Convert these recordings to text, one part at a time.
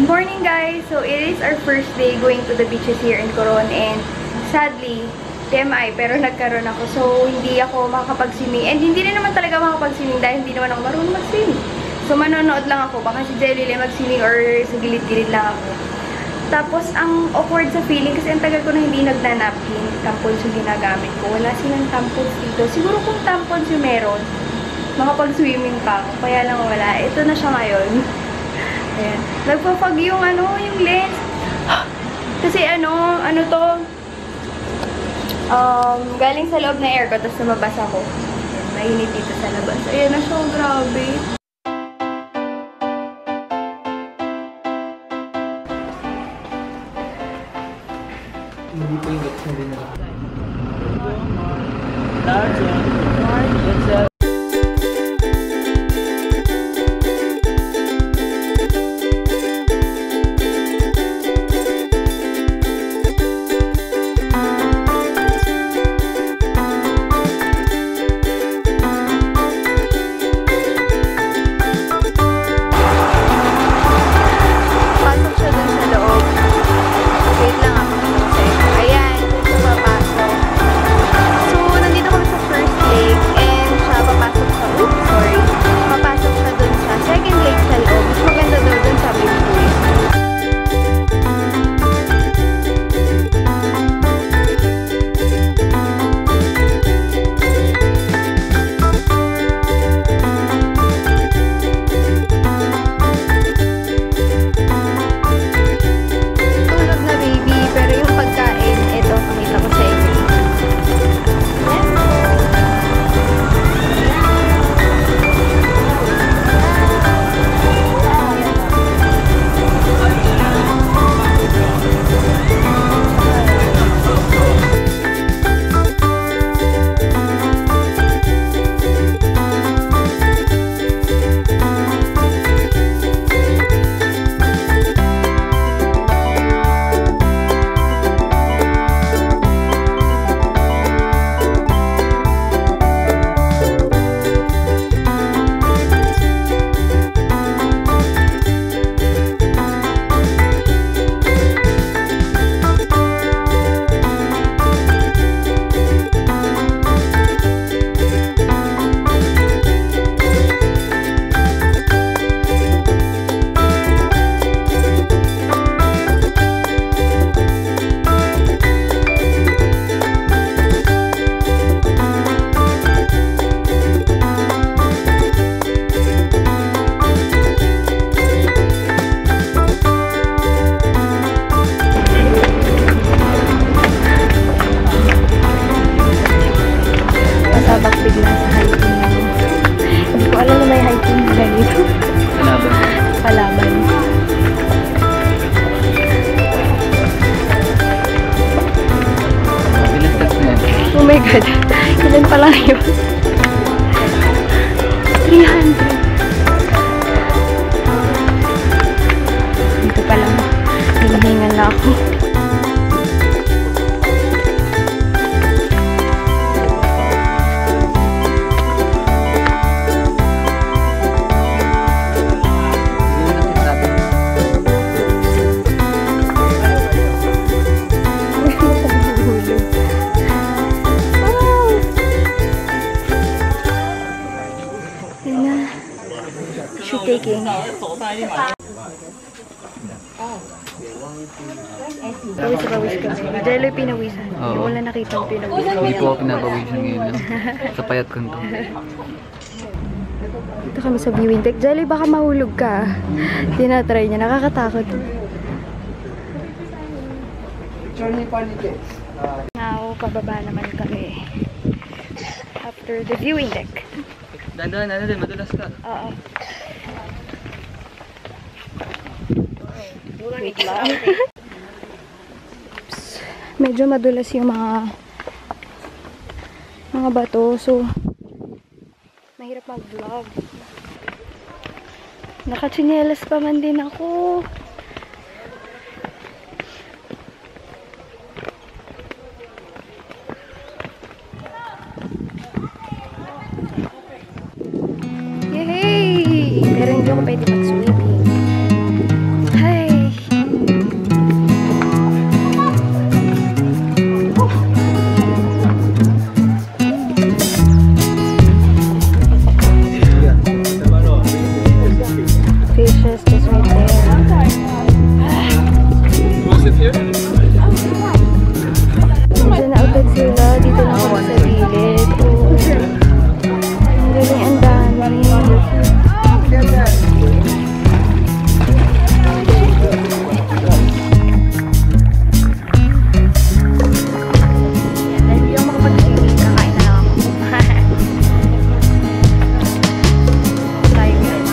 Good morning guys! So it is our first day going to the beaches here in Coron and sadly, TMI, pero nagkaroon ako. So hindi ako makakapag-swimming and hindi rin naman talaga makakapag-swimming dahil hindi naman ako marunong mag-swimming. So manonood lang ako. Baka si Jelly mag-swimming or sa gilid-gilid lang ako. Tapos ang awkward sa feeling kasi ang tagal ko na hindi nagna-napkin. Tampons yung ginagamit ko. Wala silang tampons dito. Siguro kung tampons yung meron, makapag-swimming pa ako. Kaya lang wala. Ito na siya ngayon. Ayan. Nagpapag yung yung lens. Kasi ano to, galing sa loob na aircon, tapos namabasa ko. Mainit dito sa labas. Ayan na siya, grabe. Hindi po yung gets na din nila. Large. Oh my God. Ilan pa lang yun? 300. Dito pa lang. Hinihingan na ako. Taking. Pawis kami. Dahil pinawisan. Yung wala nakita ang pinawisan. Hindi po ako pinapawisan ngayon. Sa payat ko ito. Dito kami sa viewing deck. Jelly, baka mahulog ka. Tinatry niya. Nakakatakot. Now, pababa naman kami. After the viewing deck. Dandan, madulas ka. Oo. Wait lang. Medyo madulas yung mga bato. So, mahirap mag-vlog. Nakachinelas pa man din ako. Yay! Pero hindi ako pwede mag-swimming. Hey! Dito na agad sila. Dito na ako sa gilid. Oh. Ang galing, ang dami. Yan, hindi ako makapag-swimming. Kakain na lang ako. Tayo guys.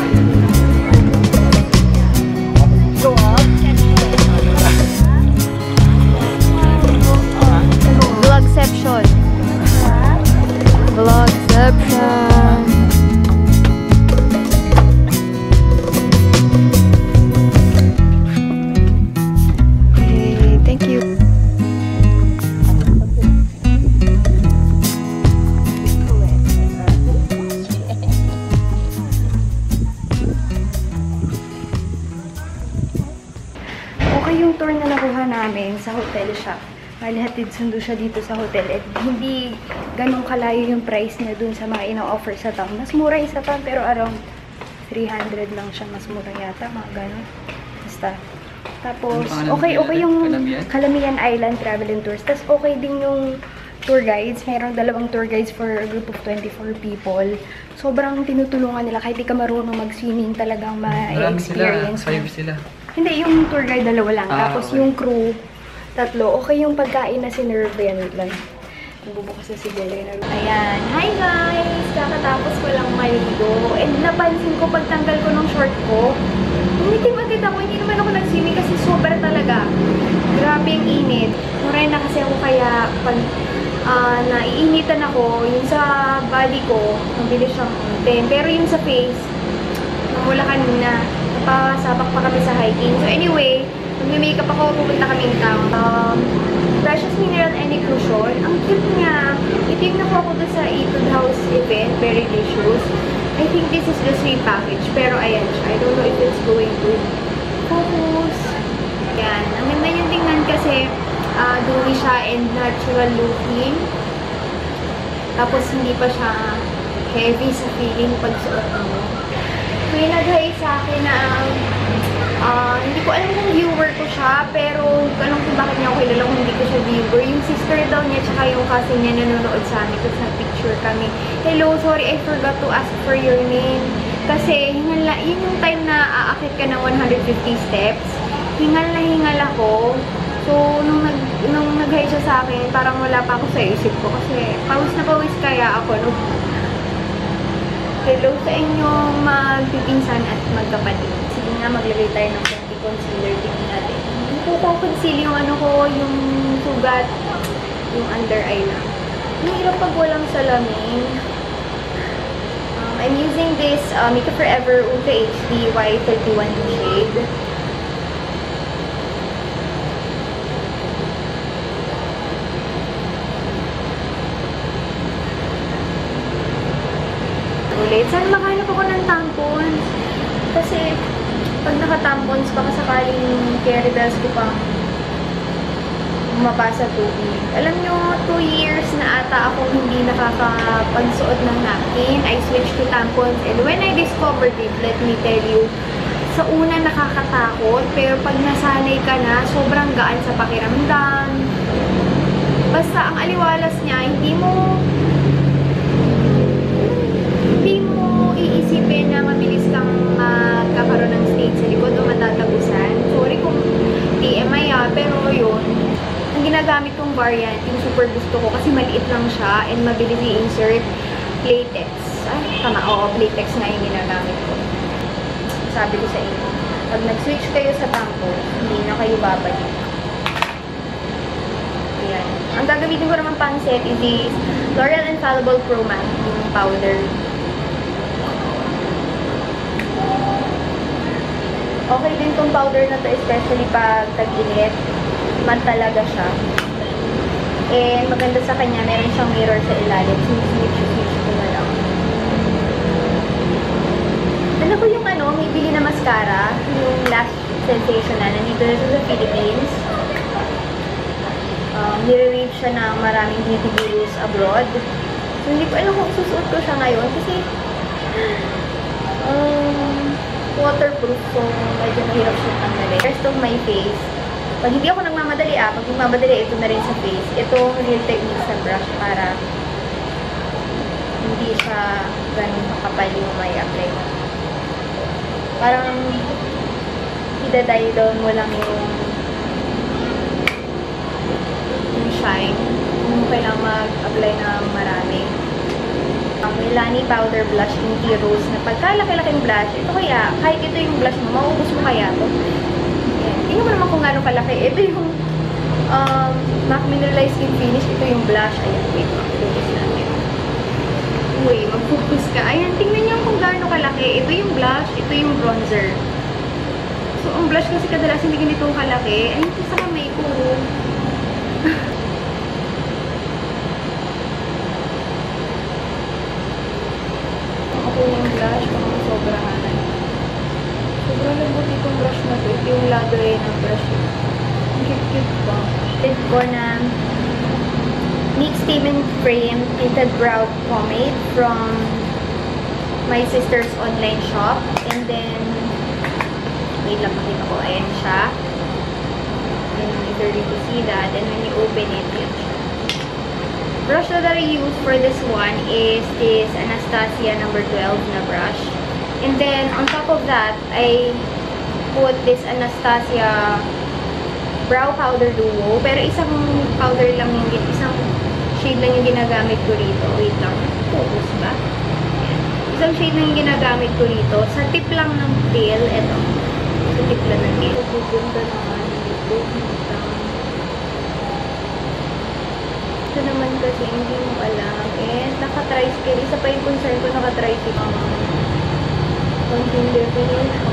Vlogception. Vlogception. Okay, thank you. Okay yung tour na nakuha namin sa hotel siya. Hatid sundo siya dito sa hotel at hindi ganun kalayo yung price niya dun sa mga ina-offer sa town. Mas mura yung sa town pero around 300 lang siya. Mas mura yata, mga ganun. Basta. Tapos, okay yung Calamian Island Travel and Tours. Tapos, okay din yung tour guides. Mayroong 2 tour guides for a group of 24 people. Sobrang tinutulungan nila. Kahit di ka marunong mag-swimming, talagang ma-experience. Marami sila. 5 sila. Hindi, yung tour guide 2 lang. Tapos, okay. yung crew, 3. Okay yung pagkain na sinerve yan. Wait lang. Nagbubukas na si Bella. Ayan. Hi guys! Kakatapos ko lang maligo. And napansin ko pagtanggal ko ng short ko, umitim agad ako. Hindi naman ako nag-swimming kasi sobra talaga. Grabe yung init. Muray na kasi ako kaya pag naiinitan ako, yung sa body ko, mabilis siyang umitim. Pero yung sa face, namula kanina. Napasabak pa kami sa hiking. So anyway, mag-makeup ako, pupunta kaming town. Precious Mineral and Inclusion. Ang cute niya. Ito yung nakuha ko doon sa Etude House event. Very delicious. I think this is the same package. Pero ayan siya. I don't know if it's going to focus. Ayan. Ang ganda yung tingnan kasi dewy siya and natural looking. Tapos hindi pa siya heavy sa feeling pag suot mo. May nag-hi sa akin na hindi ko alam kung viewer ko siya, pero hindi ko alam kung bakit niya ako kilala kung hindi ko siya viewer. Yung sister daw niya, tsaka yung cousin niya nanonood sa amin, tapos nag-picture kami. Hello, sorry, I forgot to ask for your name. Kasi, yun yung time na aakit ka ng 150 steps. Hingal na hingal ako. So, nung nag-hi siya sa akin, parang wala pa ako sa isip ko. Kasi, pawis na pawis kaya ako. No? Hello sa inyong magpipinsan at magkapatid. Sige nga, maglagay tayo ng konti concealer. Tingnan natin. Hindi ko conceal yung ano ko, yung sugat, yung under eye na. Mahirap pag walang salamin. I'm using this Makeup Forever Ultra HD Y31 shade. Ulit. Sana makahanap ako ng tampons. Kasi, pag naka-tampons, baka sakaling carry bells ko pang mapasa tubig. Alam nyo, 2 years na ata ako hindi nakakapagsuot ng napkin. I switched to tampons. And when I discovered it, let me tell you, sa una nakakatakot, pero pag nasanay ka na, sobrang gaan sa pakiramdam. Basta, ang aliwalas niya, hindi mo iisipin na mabilis kang magkakaroon ng state sa likod o matatagusan. Sorry kung TMI pero yun. Ang ginagamit kong variant, yung super gusto ko kasi maliit lang siya and mabilis i-insert. Latex. Ay, tama. Oo, latex nga yung ginagamit ko. Sabi ko sa inyo. Pag nag-switch kayo sa tampon, hindi na kayo babalik. Ayan. Ang gagamitin ko naman pang set is this L'Oreal Infallible Pro Matte, yung powder. Okay din tong powder na to, especially pag tag-init. Matte talaga siya. And maganda sa kanya, meron siyang mirror sa ilalim. Switch ko na lang. Alam ko yung ano, may bili na mascara. Yung Lash Sensation na nandito na sa Philippines. Nire-rate siya ng maraming beauty gurus abroad. So, hindi ko alam kung susuot ko siya ngayon. Kasi, waterproof, so medyo mahirap siya tanggalin. Rest of my face, pag hindi ako nagmamadali pag nagmamadali, ito na rin sa face. Itong Real Techniques na brush para hindi siya ganun makapal yung may apply mo. Parang idadye down mo lang yung shine. Kung kailangan mag-apply na marami. Milani Powder Blush in Tea Rose na pagkalaki-laking blush. Ito kaya, kahit ito yung blush mo, mauubos mo kaya ito. Yan. Tingnan mo naman kung gano'ng kalaki. Ito yung MAC Mineralized Skin Finish. Ito yung blush. Ayan, wait, mag-focus natin. Uy, mag-focus ka. Ayan, tingnan niyo kung gano'ng kalaki. Ito yung blush, ito yung bronzer. So, ang blush kasi kadalas hindi ganito kalaki. Ayun, ito sa kamay ko. Ako yung blush, kung sobrahan. Sobrang lambot itong brush na to. Ito yung lagay ng brush. Ang cute-cute ba? Ito ko na NYX Statement Frame Tinted Brow Pomade from my sister's online shop. And then, wait lang, makita ko. Ayan siya. And you can really see that. And when you open it, yun siya. Brush that I use for this one is this Anastasia number 12 na brush. And then, on top of that, I put this Anastasia Brow Powder Duo. Pero isang powder lang yung, isang shade lang yung ginagamit ko rito. Wait lang. Focus ba? Ayan. Isang shade lang yung ginagamit ko rito. Sa tip lang ng tail, eto. Sa tip lang ng tail. Ganda naman dito. Ito naman kasi hindi mo alam. And naka-tricycle. Isa pa yung concern ko, naka-tricycle. Konting definition.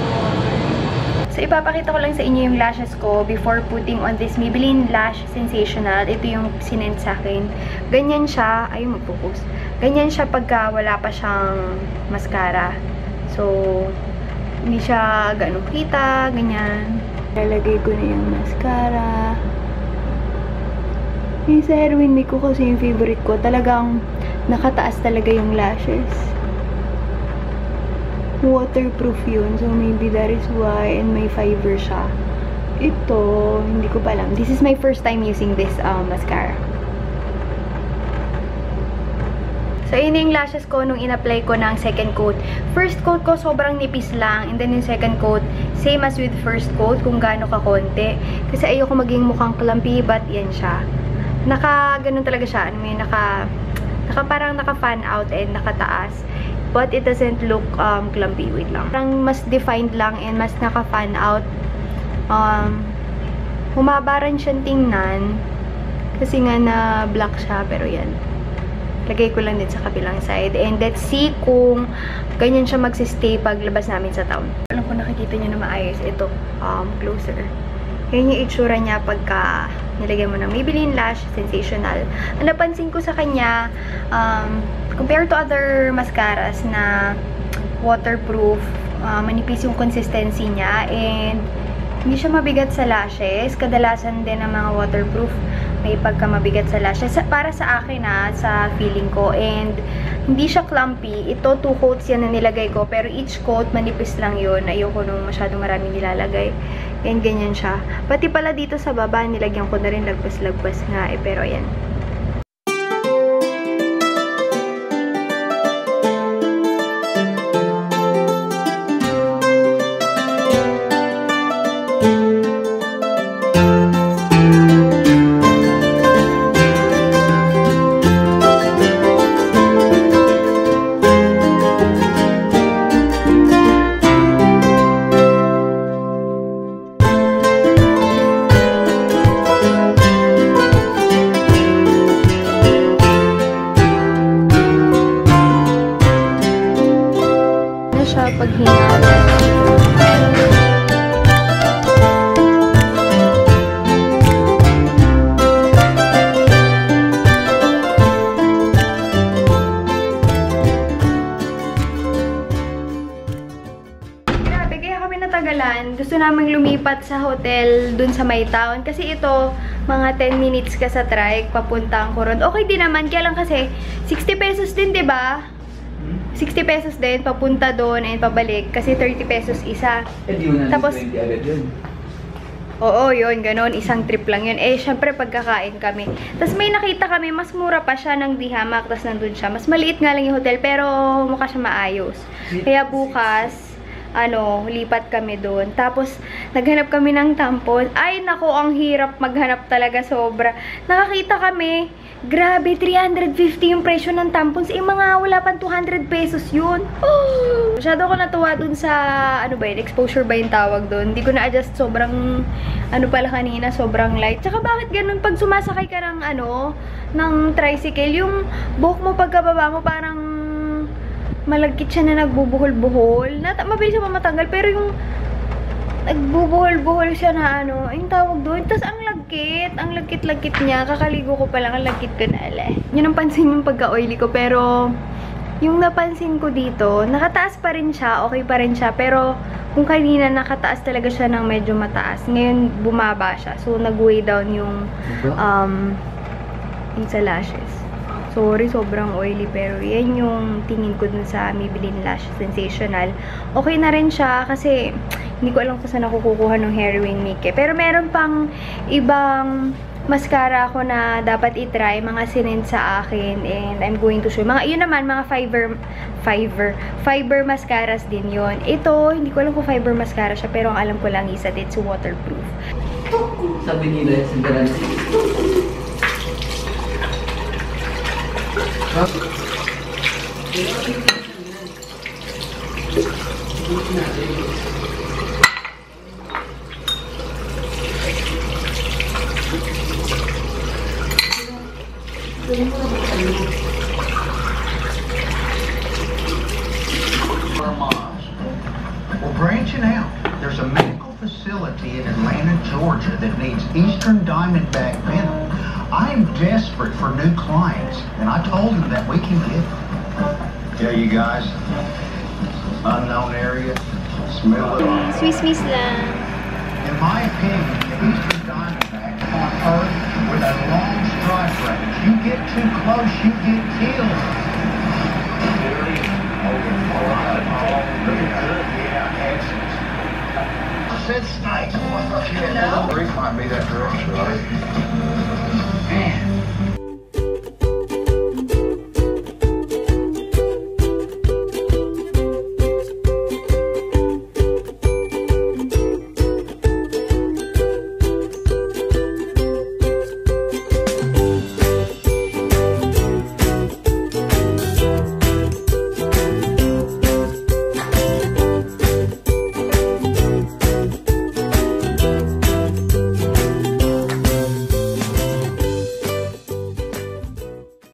So, ipapakita ko lang sa inyo yung lashes ko before putting on this Maybelline Lash Sensational. Ito yung sinend sa akin. Ganyan siya. Ay, mag-focus. Ganyan siya pagka wala pa siyang mascara. So, hindi siya ganun kita. Ganyan. Lalagay ko na yung mascara. Yung sa Erwin ko kasi yung favorite ko. Talagang nakataas talaga yung lashes. Waterproof yun. So, maybe that is why. And may fiber siya. Ito, hindi ko pa alam. This is my first time using this mascara. So, yun yung lashes ko nung in-apply ko ng second coat. First coat ko, sobrang nipis lang. And then yung second coat, same as with first coat, kung gaano ka-konti. Kasi ayoko maging mukhang clumpy, but yan siya. Ganun talaga siya. Ano may parang naka-fan out and nakataas. But it doesn't look clumpy. Wait lang. Parang mas defined lang and mas naka-fan out. Humabaran siyang tingnan. Kasi nga na black siya. Pero yan. Lagay ko lang din sa kabilang side. And let's see kung ganyan siya magsistay paglabas namin sa town. Alam ko nakikita nyo na maayos. Ito, closer. Yan yung itsura niya pagka nilagay mo ng Maybelline Lash Sensational. Ang napansin ko sa kanya, compared to other mascaras na waterproof, manipis yung consistency niya, and hindi siya mabigat sa lashes. Kadalasan din ng mga waterproof, may pagka mabigat sa lashes. Para sa akin sa feeling ko. And hindi siya clumpy. Ito, 2 coats yan na nilagay ko. Pero each coat, manipis lang yun. Ayoko nung masyadong maraming nilalagay. And ganyan siya. Pati pala dito sa baba, nilagyan ko na rin lagpas-lagpas nga. Pero ayan. Pag hinala. Grabe, kaya kami natagalan. Gusto naming lumipat sa hotel dun sa may town. Kasi ito, mga 10 minutes ka sa trike, papuntang Coron. Okay din naman, kaya lang kasi 60 pesos din, diba? 60 pesos din, papunta doon and pabalik. Kasi 30 pesos isa. Eh, di mo na Tapos- 20 agad yun. Oo, yun, ganon. Isang trip lang yun. Eh, syempre, pagkakain kami. Tapos may nakita kami, mas mura pa siya ng Dihamak. Tapos nandun siya. Mas maliit nga lang yung hotel, pero mukha siya maayos. Kaya bukas, lipat kami doon. Tapos, naghanap kami ng tampon. Ay, nako, ang hirap maghanap talaga, sobra. Nakakita kami, grabe, 350 yung presyo ng tampons. Eh, mga wala pang 200 pesos yun. Oh! Masyado ako natuwa dun sa, exposure ba yung tawag dun? Hindi ko na-adjust, sobrang, kanina, sobrang light. Tsaka bakit ganun, pag sumasakay ka ng, ng tricycle, yung buhok mo pagkababa mo, parang, malagkit siya na nagbubuhol-buhol. Mabilis siya matanggal, pero yung nagbubuhol-buhol siya na yung tawag doon. Tapos ang lagkit niya. Kakaligo ko pa lang, ang lagkit ko na Yun ang pansin yung pagka-oily ko, pero yung napansin ko dito, nakataas pa rin siya, okay pa rin siya, pero kung kanina nakataas talaga siya ng medyo mataas, ngayon bumaba siya. So nag-way down yung sa lashes. Sorry, sobrang oily, pero yan yung tingin ko dun sa Maybelline Lash Sensational. Okay na rin siya kasi hindi ko alam kung saan ako kukuha ng heroin make eh. Pero meron pang ibang mascara ako na dapat itry, mga sinend sa akin, and I'm going to show. Yun naman, mga fiber mascaras din yun. Ito, hindi ko alam kung fiber mascara siya, pero ang alam ko lang is that it's waterproof. Sabi nila, sindaran. We're branching out. There's a medical facility in Atlanta, Georgia that needs Eastern Diamondback venom. I'm desperate for new clients, and I told him that we can get it. Yeah, you guys, unknown area, smell it. Swiss Miss lang. In my opinion, the Eastern Diamondback on Earth with a long strike range. You get too close, you get killed. Said snake. Might be that direction, right?